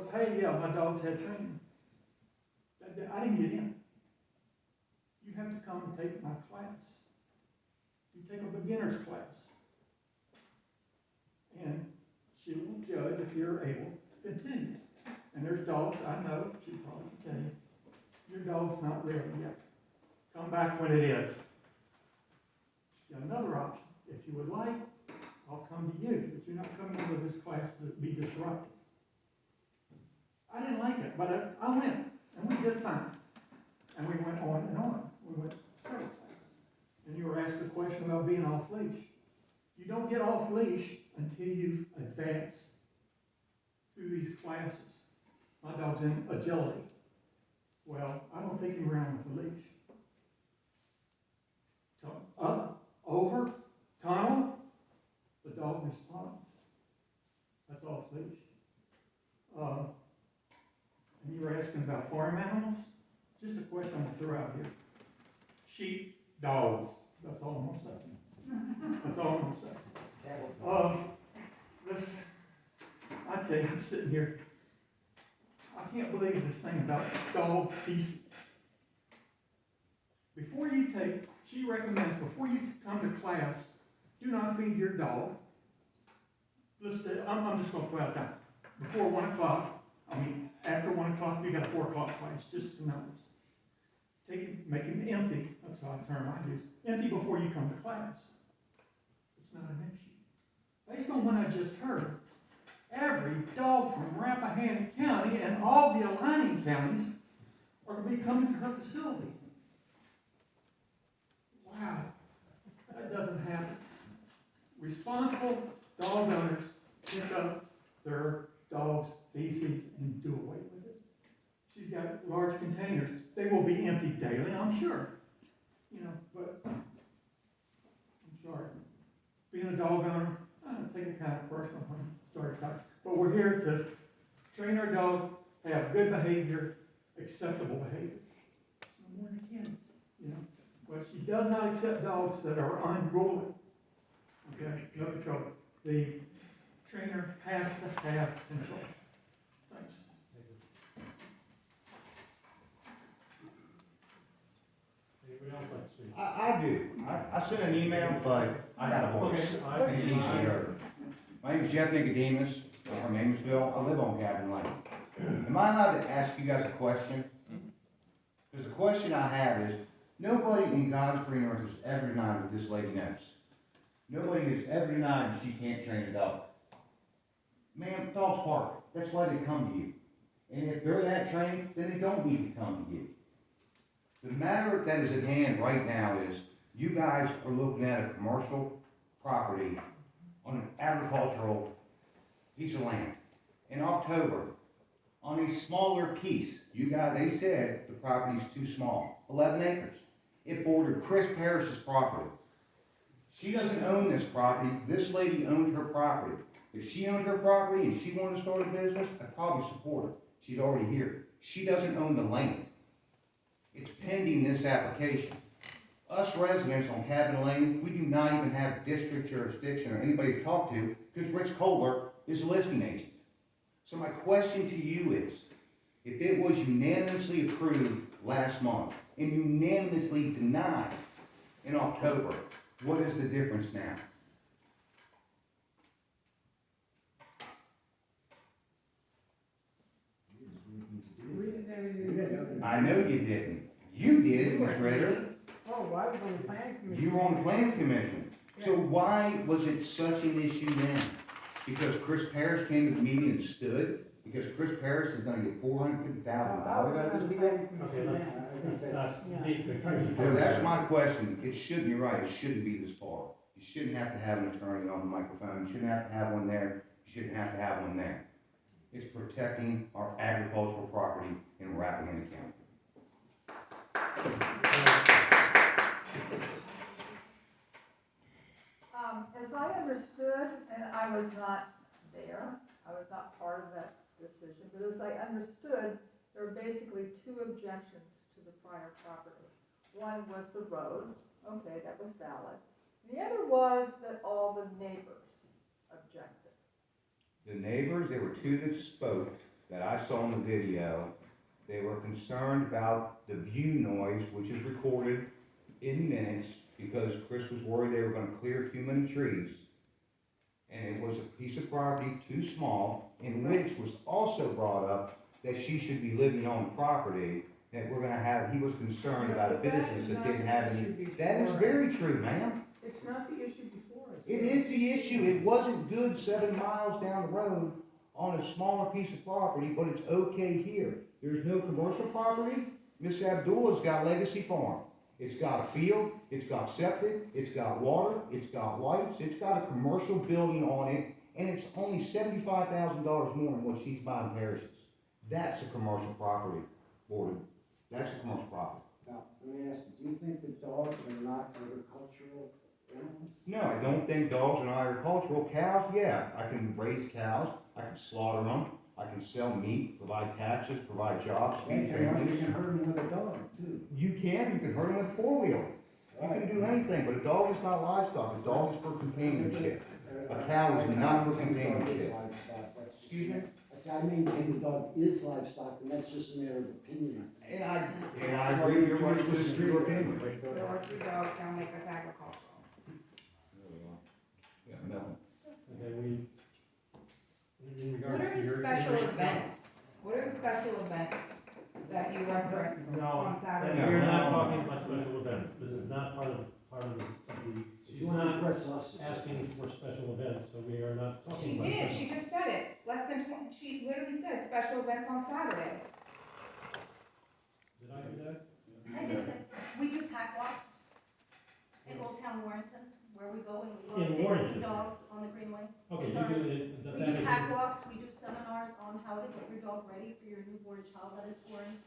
was, hey, yeah, my dogs had training. I didn't get in. You have to come and take my class. You take a beginner's class. And she will judge if you're able to continue. And there's dogs, I know, she probably can tell you, your dog's not ready yet. Come back when it is. She's got another option. If you would like, I'll come to you, but you're not coming into this class to be disruptive. I didn't like it, but I went, and we did fine. And we went on and on. We went several classes. And you were asked a question about being off leash. You don't get off leash until you advance through these classes. My dog's in agility. Well, I don't take him around with a leash. So up, over, tunnel, the dog responds. That's off leash. And you were asking about farm animals. Just a question I'm going to throw out here. Sheep, dogs. That's all I'm going to say. That's all I'm going to say. I tell you, I'm sitting here. I can't believe this thing about dog feces. She recommends before you come to class, do not feed your dog. I'm just going to throw out that. Before 1 o'clock, after 1 o'clock, you got a 4 o'clock class, just to notice. Make him empty, that's the term I use, empty before you come to class. It's not an issue. Based on what I just heard, every dog from Rappahannock County and all the aligning counties are going to be coming to her facility. Wow, that doesn't happen. Responsible dog owners pick up their dog's feces and do away with it. She's got large containers. They will be emptied daily, I'm sure. But I'm sorry. Being a dog owner, I take it kind of personal when I started talking. But we're here to train our dog, have good behavior, acceptable behavior. No more than a kid, But she does not accept dogs that are unruly. Okay, no control. The trainer has to have control. Thanks. Anybody else like to speak? I do. I sent an email, but I got a voice. Okay. And it needs to be heard. My name is Jeff Nicodemus. I'm from Amosville. I live on Cabin Lane. Am I allowed to ask you guys a question? Because the question I have is, nobody in God's green earth has ever denied what this lady knows. Nobody has ever denied she can't train a dog. Ma'am, dogs bark. That's why they come to you. And if they're that trained, then they don't need to come to you. The matter that is at hand right now is you guys are looking at a commercial property on an agricultural piece of land. In October, on a smaller piece, they said the property is too small, 11 acres. It bordered Chris Parrish's property. She doesn't own this property. This lady owned her property. If she owned her property and she wanted to start a business, I'd probably support her. She's already here. She doesn't own the land. It's pending this application. Us residents on Cabin Lane, we do not even have district jurisdiction or anybody to talk to because Rich Kohler is a listing agent. So my question to you is, if it was unanimously approved last month and unanimously denied in October, what is the difference now? I know you didn't. You did, Ms. Redder. Oh, I was on the planning commission. You were on the planning commission. So why was it such an issue then? Because Chris Parrish came to the meeting and stood? Because Chris Parrish is gonna get $450,000 out of this deal? So that's my question. It shouldn't, you're right, it shouldn't be this far. You shouldn't have to have an attorney on the microphone. You shouldn't have to have one there. You shouldn't have to have one there. It's protecting our agricultural property in Rappahannock County. As I understood, and I was not there, I was not part of that decision, but as I understood, there were basically two objections to the prior property. One was the road, okay, that was valid. The other was that all the neighbors objected. The neighbors, there were two that spoke. that I saw in the video, they were concerned about the view noise, which is recorded in minutes, because Chris was worried they were gonna clear too many trees. And it was a piece of property too small, in which was also brought up that she should be living on the property, that we're gonna have, he was concerned about a business that didn't have any. That is very true, ma'am. It's not the issue before us. It is the issue. It wasn't good 7 miles down the road on a smaller piece of property, but it's okay here. There's no commercial property. Miss Abdullah's got Legacy Farm. It's got a field, it's got septic, it's got water, it's got lights, it's got a commercial building on it, and it's only $75,000 more than what she's buying parishes. That's a commercial property, board. That's a commercial property. Now, let me ask you, do you think that dogs are not agricultural animals? No, I don't think dogs are agricultural. Cows, yeah, I can raise cows, I can slaughter them, I can sell meat, provide taxes, provide jobs, feed You families. can hurt them with a dog, too. You can hurt them with a 4-wheeler. You can do anything, but a dog is not livestock. A dog is for companionship. A cow is not for companionship. Excuse me? I said, I maintain the dog is livestock, and that's just a matter of opinion. And I agree with your right to disagree with opinion. So our 2 dogs don't make us agricultural. Yeah, no. Okay, in What regards are to the your. special events? What are the special events that you reference on Saturday? We are not talking about special events. This is not part of the, If she's you want to not press us. asking for special events, so we are not talking She about. did, special- she just said it. Less than 20, she literally said special events on Saturday. Did I do that? I did say, we do pack walks in Old Town Warrenton, where we go and we In load 15 Warrenton? dogs on the Greenway. Okay, you Sorry. do it, We do pack walks, we do seminars on how to get your dog ready for your newborn child that is born.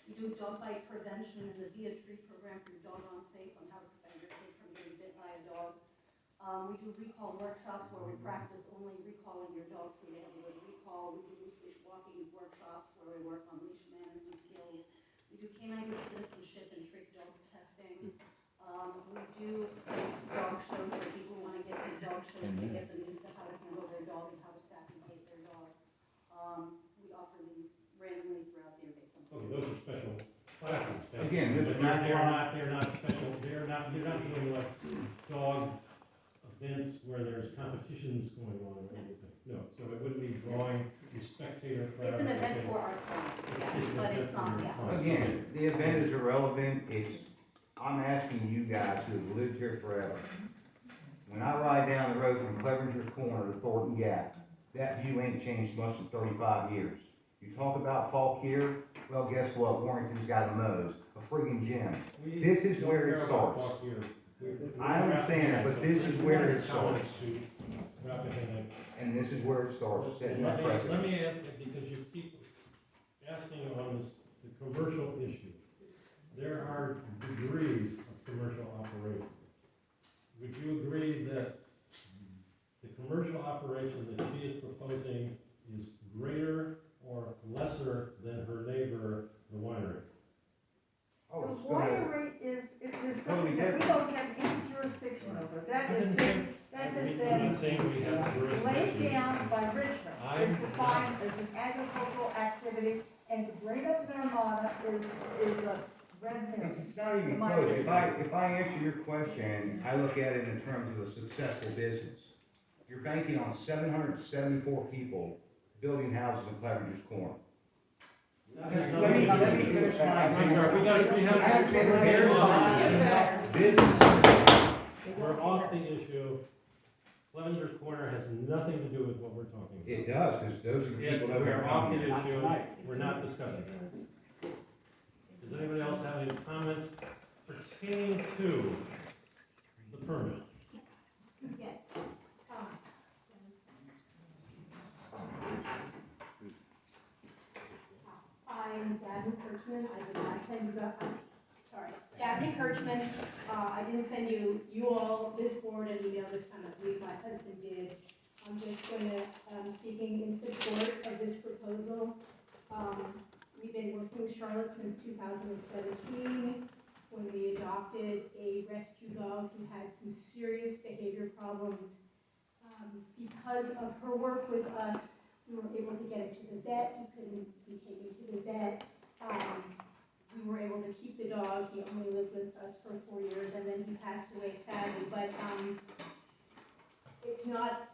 We do dog bite prevention and the Via Tree program for your dog on safe on how to prevent your kid from getting bit by a dog. We do recall workshops where we practice only recalling your dog so they have a good recall. We do loose leash walking workshops where we work on leash management skills. We do canine good citizenship and trick dog testing. We do dog shows where people want to get to dog shows to get them used to how to handle their dog and how to stack and take their dog. We offer these randomly throughout the year based on. Okay, those are special classes. Again, But Mr. they're not special, you're not doing like dog events where there's competitions going on or anything. No, so it wouldn't be drawing the spectator crowd. It's an event for our clients, It's yes, an but event it's for not, your yeah. clients. Again, the event is irrelevant. I'm asking you guys who have lived here forever. When I ride down the road from Clevenger's Corner to Thornton Gap, that view ain't changed much in 35 years. You talk about Falk here, well, guess what? Warrington's got a Moe's, a friggin' gym. We This is don't where it care about starts. talk here. I understand that, but this is where it Comments starts. to wrap it in. And this is where it starts, setting that Let precedent. me ask, because you keep asking on this, the commercial issue. There are degrees of commercial operation. Would you agree that the commercial operation that she is proposing is greater or lesser than her neighbor, the winery? Oh, The it's gonna- winery is Totally something that we different. don't have any jurisdiction over. That has been I'm not saying we have laid jurisdiction. down by Richmond. I'm It's defined as an agricultural activity, and the Great of Vermont is a red herring. It's not even In my close. opinion. If I answer your question, I look at it in terms of a successful business. You're banking on 774 people building houses in Clevenger's Corner. Just let me finish my I'm sorry, we have. I have to We're there's off- not enough business. We're off the issue. Clevenger's Corner has nothing to do with what we're talking about. It does, because those are the Yeah, people that we are are off the coming. issue, we're not discussing it. Does anybody else have any comments pertaining to the permit? Yes. I'm Dabney Kirchman, I did not send you, Dabney Kirchman, I didn't send you all, this board, an email this time, I believe my husband did. I'm just going to, speaking in support of this proposal. We've been working with Charlotte since 2017, when we adopted a rescue dog who had some serious behavior problems. Because of her work with us, we were able to get him to the vet, he couldn't be taken to the vet. We were able to keep the dog, he only lived with us for 4 years, and then he passed away sadly, but, it's not,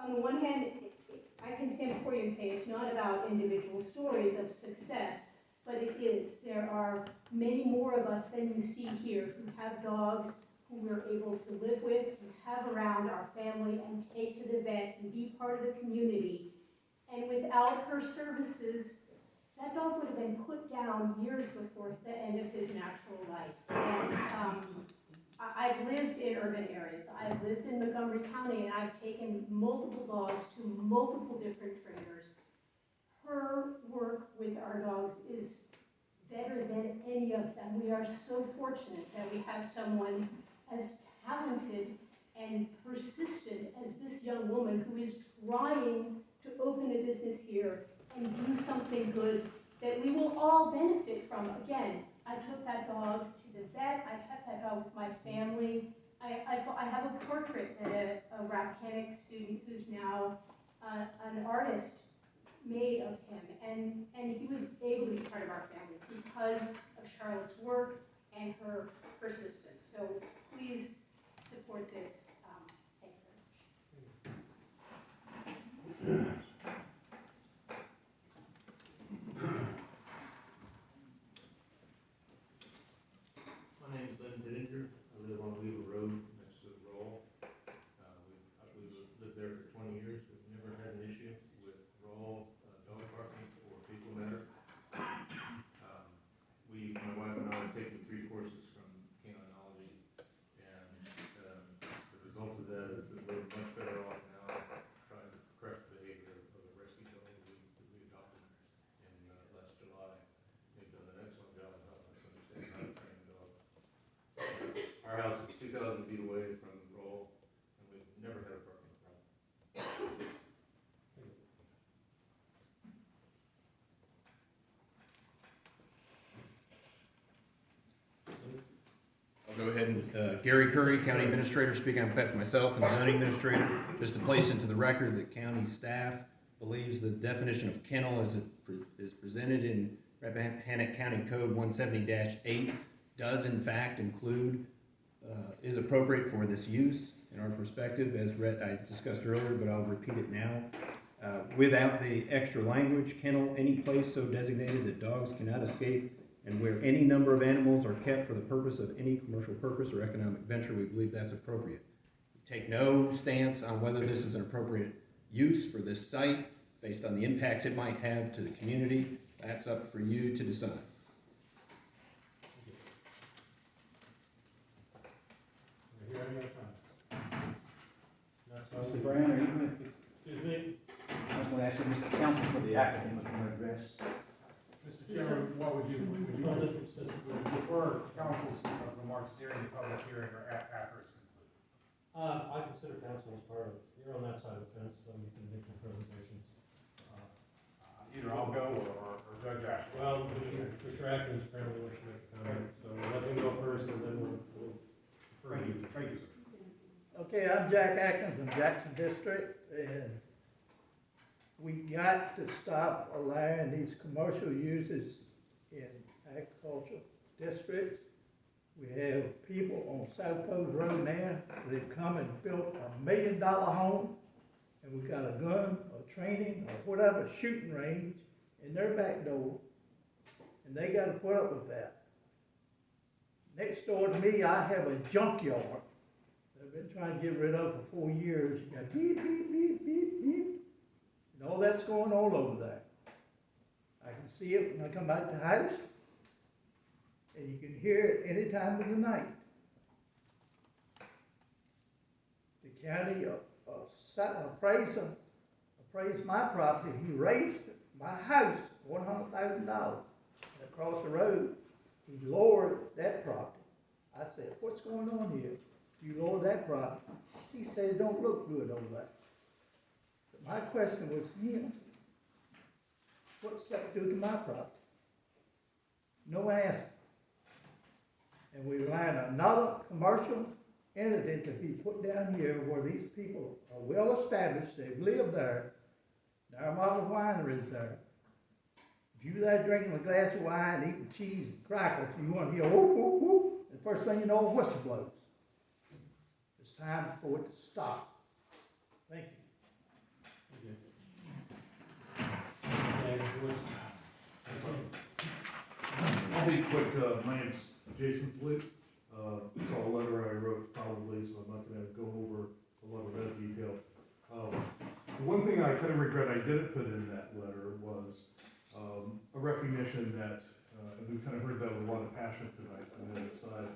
on the one hand, I can stand before you and say it's not about individual stories of success, but it is. There are many more of us than you see here who have dogs who we're able to live with, who have around our family and take to the vet and be part of the community. And without her services, that dog would have been put down years before the end of his natural life. And I've lived in urban areas. I've lived in Montgomery County, and I've taken multiple dogs to multiple different trainers. Her work with our dogs is better than any of them. We are so fortunate that we have someone as talented and persistent as this young woman who is trying to open a business here and do something good that we will all benefit from. Again, I took that dog to the vet. I kept that dog with my family. I have a portrait that a Rappahannock student who's now an artist made of him. And he was able to be part of our family because of Charlotte's work and her persistence. So please support this. Thank you very much. My name is Lynn Dittinger. I live on Weaver Road next to the Roll. We've lived there for 20 years. We've never had an issue with Roll dog parking or people matter. My wife and I have taken 3 courses from caninology, and the result of that is that we're much better off now trying to correct the behavior of the rescue dog we adopted in last July. They've done an excellent job of helping us understand how to train the dog. Our house is 2,000 feet away from the Roll, and we've never had a parking problem. I'll go ahead and, Gary Curry, County Administrator, speaking on behalf of myself and the Zoning Administrator, just to place into the record that county staff believes the definition of kennel as it is presented in Rappahannock County Code 170-8 does in fact include, is appropriate for this use in our perspective, as I discussed earlier, but I'll repeat it now. Without the extra language, kennel, any place so designated that dogs cannot escape and where any number of animals are kept for the purpose of any commercial purpose or economic venture, we believe that's appropriate. We take no stance on whether this is an appropriate use for this site based on the impacts it might have to the community. That's up for you to decide. We're here any other time. Mr. Brown, are you going to, Excuse me? I was going to ask you, Mr. Counsel, for the applicant was going to address. Mr. Chairman, what would you defer counsel's remarks during the public hearing or after it's concluded? I consider council as part of, you're on that side of the fence, so you can make your presentations. Either I'll go or Judge Ashton. Well, Mr. Atkins apparently wants to make a comment, so let him go first and then we'll defer you. Thank you, sir. Okay, I'm Jack Atkins from Jackson District, and we got to stop allowing these commercial uses in agricultural districts. We have people on South Post Road now, they've come and built $1 million home, and we got a gun or training or whatever shooting range in their back door, and they gotta put up with that. Next door to me, I have a junkyard that I've been trying to get rid of for 4 years. You got beep, beep, beep, beep, beep. And all that's going on over there. I can see it when I come back to the house, and you can hear it any time of the night. The county appraised my property. He raised my house $100,000. Across the road, he lowered that property. I said, what's going on here? You lower that property. He said, it don't look good over there. My question was to him, what's that do to my property? No answer. And we ran another commercial entity to be put down here where these people are well established, they've lived there, There are all the wineries there. If you there drinking a glass of wine, eating cheese and crackers, you want to hear whoop, whoop, whoop, the first thing you know, a whistle blows. It's time for it to stop. Thank you. Okay. I'll be quick, my name's Jason Fleet. Saw a letter I wrote probably, so I'm not gonna go over a lot of that detail. The one thing I kind of regret I didn't put in that letter was, a recognition that, and we've kind of heard that with a lot of passion tonight on the other side,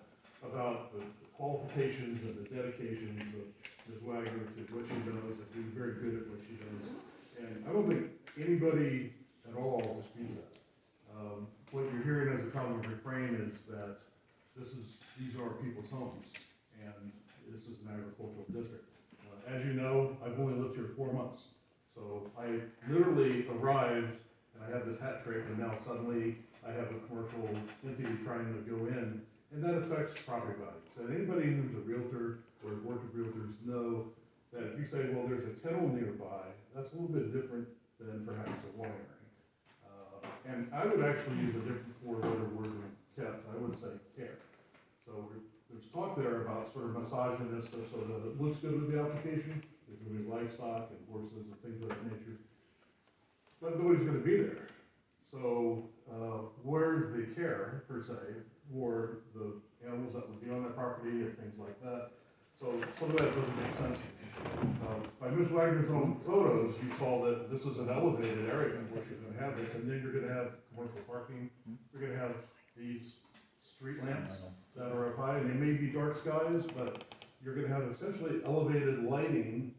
about the qualifications and the dedications of Ms. Wagner to what she does and being very good at what she does. And I don't think anybody at all disputes that. What you're hearing as a common refrain is that these are people's homes, and this is an agricultural district. As you know, I've only lived here 4 months, so I literally arrived, and I had this hat trick, and now suddenly I have a commercial entity trying to go in, and that affects property values. And anybody who's a realtor or has worked with realtors know that if you say, well, there's a kennel nearby, that's a little bit different than perhaps a winery. And I would actually use a different four-letter word than kept. I would say care. So there's talk there about sort of massaging this so that it looks good with the application. There's going to be livestock and horses and things of that nature. But nobody's going to be there. So where's the care, per se, for the animals that would be on that property and things like that? So some of that doesn't make sense. By Ms. Wagner's own photos, you saw that this is an elevated area where you're going to have this, and then you're going to have commercial parking. You're going to have these street lamps that are up high, and they may be dark skies, but you're going to have essentially elevated lighting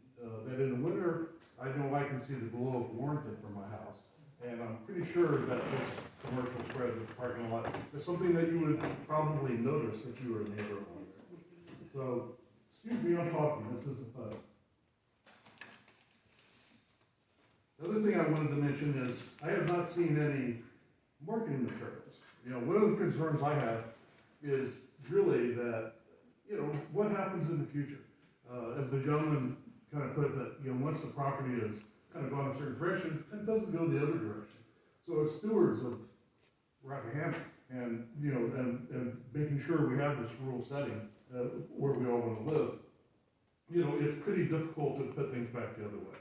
that in the winter, I know I can see the glow of Warrenton from my house. And I'm pretty sure that this commercial spread with the parking lot is something that you would probably notice if you were a neighbor along there. So, excuse me, I'm talking, this isn't fun. The other thing I wanted to mention is, I have not seen any marketing materials. You know, one of the concerns I have is really that, you know, what happens in the future? As the gentleman kind of put it, that, you know, once the property is kind of gone a certain direction, it doesn't go the other direction. So as stewards of Rappahannock and, you know, and making sure we have this rural setting where we all want to live, you know, it's pretty difficult to put things back the other way.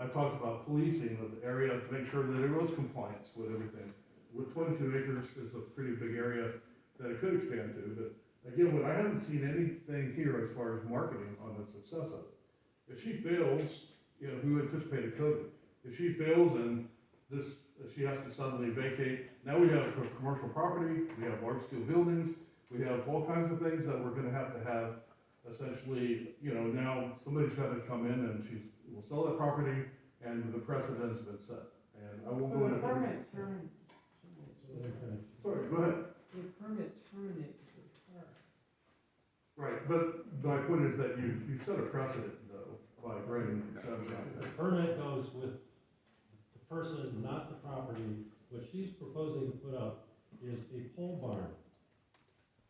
I talked about policing of the area to make sure that there was compliance with everything. With 22 acres, it's a pretty big area that it could expand to, but again, I haven't seen anything here as far as marketing on the success of it. If she fails, you know, who anticipated COVID? If she fails and she has to suddenly vacate, now we have a commercial property, we have large scale buildings, we have all kinds of things that we're gonna have essentially, you know, now somebody's gotta come in and will sell that property, and the precedent's been set. And I won't go into. Permit term. Sorry, go ahead. The permit terminates the car. Right, but my point is that you set a precedent though, by granting the exception. The permit goes with the person, not the property. What she's proposing to put up is a pole barn.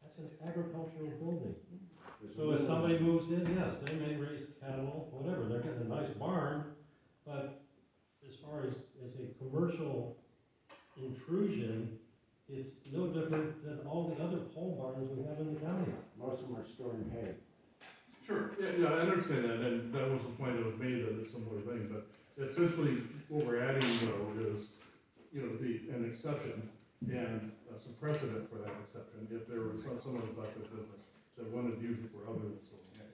That's an agricultural building. So if somebody moves in, yes, they may raise cattle, whatever, they're getting a nice barn, but as far as a commercial intrusion, it's no different than all the other pole barns we have in the county. Most of them are storing hay. Sure, yeah, I understand that, and that was the point that was made, that it's a similar thing, but essentially what we're adding though is, you know, an exception and some precedent for that exception, if there was someone about the business that wanted to use it for other than selling hay.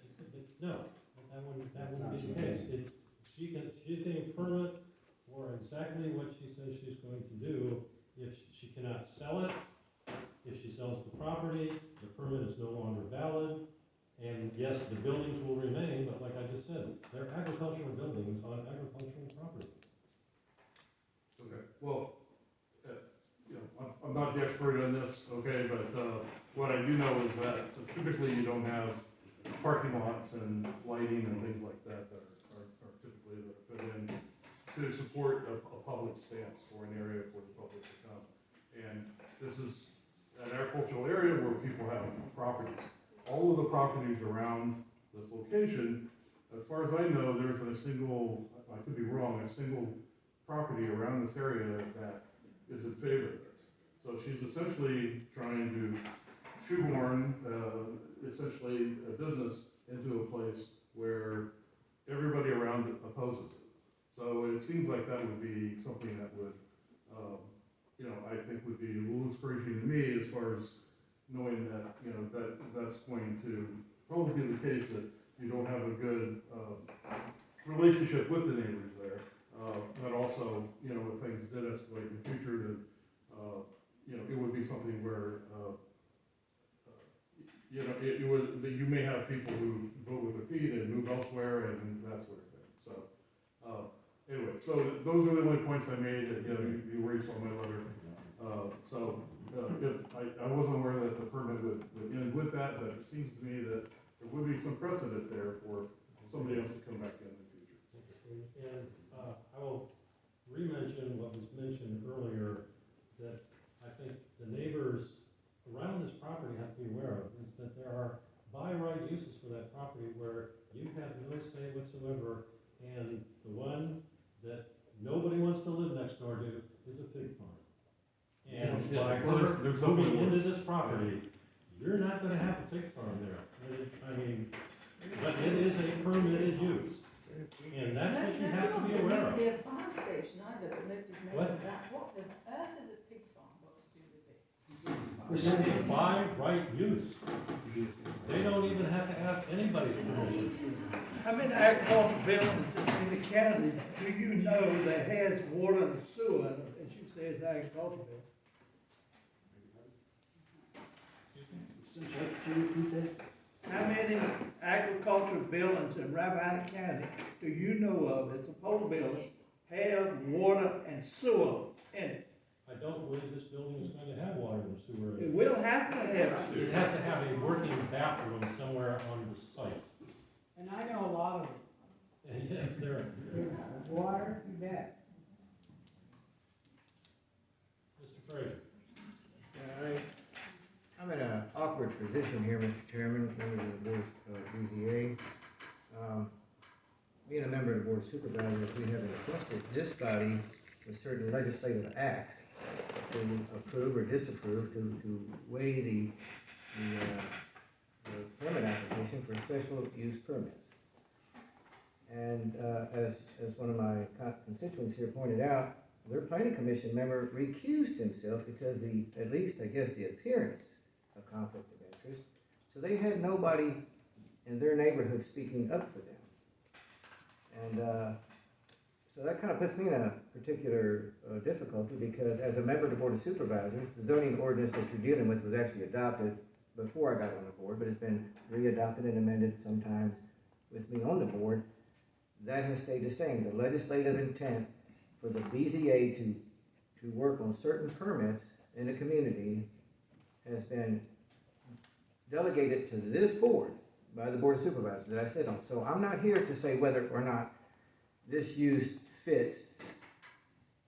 No, that wouldn't be the case. She's getting a permit for exactly what she says she's going to do. If she cannot sell it, if she sells the property, the permit is no longer valid. And yes, the buildings will remain, but like I just said, they're agricultural buildings on agricultural property. Okay, well, you know, I'm not the expert on this, okay, but what I do know is that typically you don't have parking lots and lighting and things like that that are typically put in to support a public stance for an area for the public to come. And this is an agricultural area where people have properties. All of the properties around this location as far as I know, there's a single, I could be wrong, a single property around this area that is in favor of this. So she's essentially trying to shoehorn, essentially a business into a place where everybody around it opposes it. So it seems like that would be something that would, I think would be a little discouraging to me as far as knowing that, that's going to probably be the case, that you don't have a good, relationship with the neighbors there. But also, if things did escalate in the future, that, it would be something where, it would, that you may have people who vote with their feet and move elsewhere and that sort of thing. So, anyway, so those are the only points I made that, you already saw my letter. If, I wasn't aware that the permit would end with that, but it seems to me that there would be some precedent there for somebody else to come back in the future. And, I will re-mention what was mentioned earlier, that I think the neighbors around this property have to be aware of, is that there are by right uses for that property where you have no say whatsoever, and the one that nobody wants to live next door to is a pig farm. And if there's you're moving definitely into this property, you're not gonna have a pig farm there. But it is a permitted use, and that's what you have to be aware of. Their farm station either, that lived as What? of that. What the earth is a pig farm got to do with this? It's a by right use. They don't even have to ask anybody's permission. How many agricultural buildings in the county do you know that has water and sewer, as you say, it's agricultural building? How many agricultural buildings in Rappahannock County do you know of that's supposed to building have water and sewer in it? I don't believe this building is going to have water and sewer. It will have to have It has to have a working bathroom somewhere on the site. And I know a lot of them. And yes, there. Water, you bet. Mr. Fraser. I'm in an awkward position here, Mr. Chairman, members of the Board of BZA. Being a member of the Board of Supervisors, we have entrusted this body with certain legislative acts to approve or disapprove, to weigh the permit application for special use permits. And as one of my constituents here pointed out, their planning commission member recused himself because at least I guess the appearance of conflict of interest. So they had nobody in their neighborhood speaking up for them. And so that kind of puts me in a particular difficulty, because as a member of the Board of Supervisors, the zoning ordinance that you're dealing with was actually adopted before I got on the board, but it's been re-adopted and amended sometimes with me on the board. That has stayed the same. The legislative intent for the BZA to work on certain permits in the community has been delegated to this board by the Board of Supervisors that I sit on. So I'm not here to say whether or not this use fits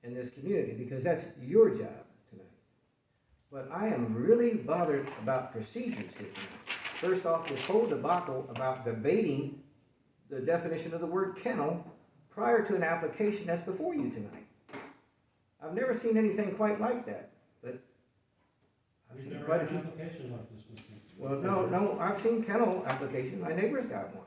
in this community, because that's your job tonight. But I am really bothered about procedures here tonight. First off, this whole debacle about debating the definition of the word kennel prior to an application that's before you tonight. I've never seen anything quite like that, but I've We've seen never quite had a an few. application like this, Mr. Well, no, I've seen kennel applications, my neighbor's got one.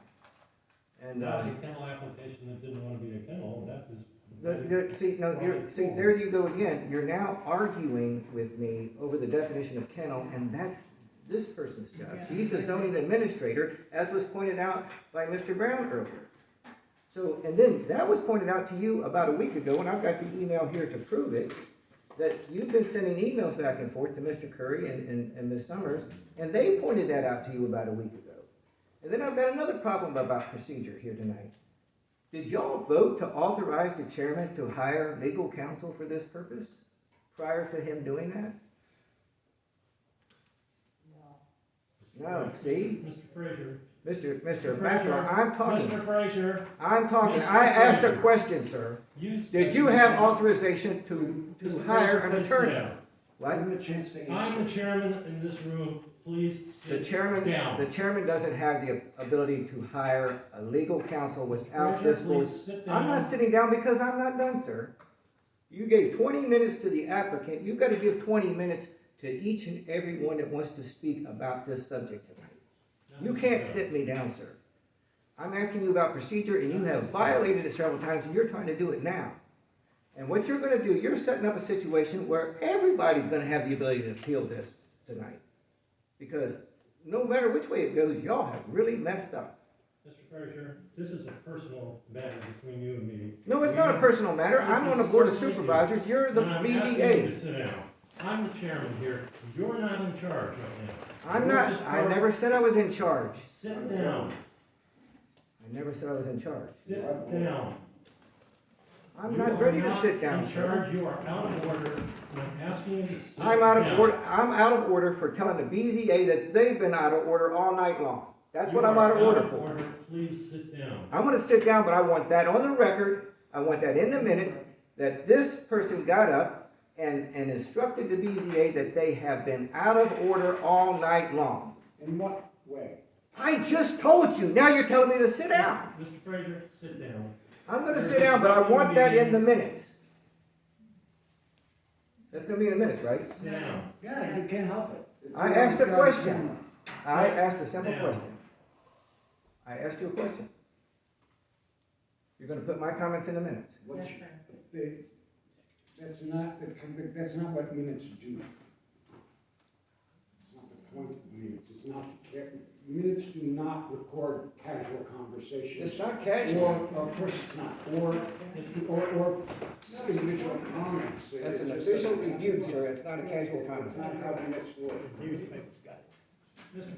And, Not a kennel application that didn't want to be a kennel, that is. there you go again, you're now arguing with me over the definition of kennel, and that's this person's job. She's the zoning administrator, as was pointed out by Mr. Brown earlier. So, and then that was pointed out to you about a week ago, and I've got the email here to prove it, that you've been sending emails back and forth to Mr. Curry and Ms. Summers, and they pointed that out to you about a week ago. And then I've got another problem about procedure here tonight. Did y'all vote to authorize the chairman to hire legal counsel for this purpose prior to him doing that? No, see? Mr. Fraser. Mr. Bachelor, I'm talking. Mr. Fraser. I'm talking. Mr. I asked a Fraser. question, sir. Did you have authorization to hire an attorney? What? I'm the chairman in this room, please The sit chairman, down. the chairman doesn't have the ability to hire a legal counsel without this board. Please sit I'm down. not sitting down because I'm not done, sir. You gave 20 minutes to the applicant, you've gotta give 20 minutes to each and every one that wants to speak about this subject tonight. You can't sit me down, sir. I'm asking you about procedure, and you have violated it several times, and you're trying to do it now. And what you're gonna do, you're setting up a situation where everybody's gonna have the ability to appeal this tonight. Because no matter which way it goes, y'all have really messed up. Mr. Frazier, this is a personal matter between you and me. No, it's not a personal matter. I'm on the board of supervisors, you're the And I'm asking you BZA. to sit down. I'm the chairman here, you're not in charge right now. I'm You're not, just I part- never said I was in charge. Sit down, I never said I was in charge. sit down. I'm You not are ready to not sit down, in sir. charge, you are out of order, and I'm asking you to sit down. I'm out of order for telling the BZA that they've been out of order all night long. That's what I'm out of order for. Please sit down. I'm gonna sit down, but I want that on the record, I want that in the minutes, that this person got up and instructed the BZA that they have been out of order all night long. In what way? I just told you, now you're telling me to sit down. Mr. Frazier, sit down. I'm gonna sit down, but I want that in the minutes. That's gonna be in the minutes, right? Sit down. Yeah, you can't help it. It's I asked a on question. camera. I asked a simple Down. question. I asked you a question. You're gonna put my comments in the minutes. What's- That's not, that's not what minutes do. It's not the point of minutes, it's not, minutes do not record casual conversation. It's not casual. Or, of course it's not, or individual comments. That's an It's official just- review, sir. It's not a casual comment. It's not how minutes work. Mr.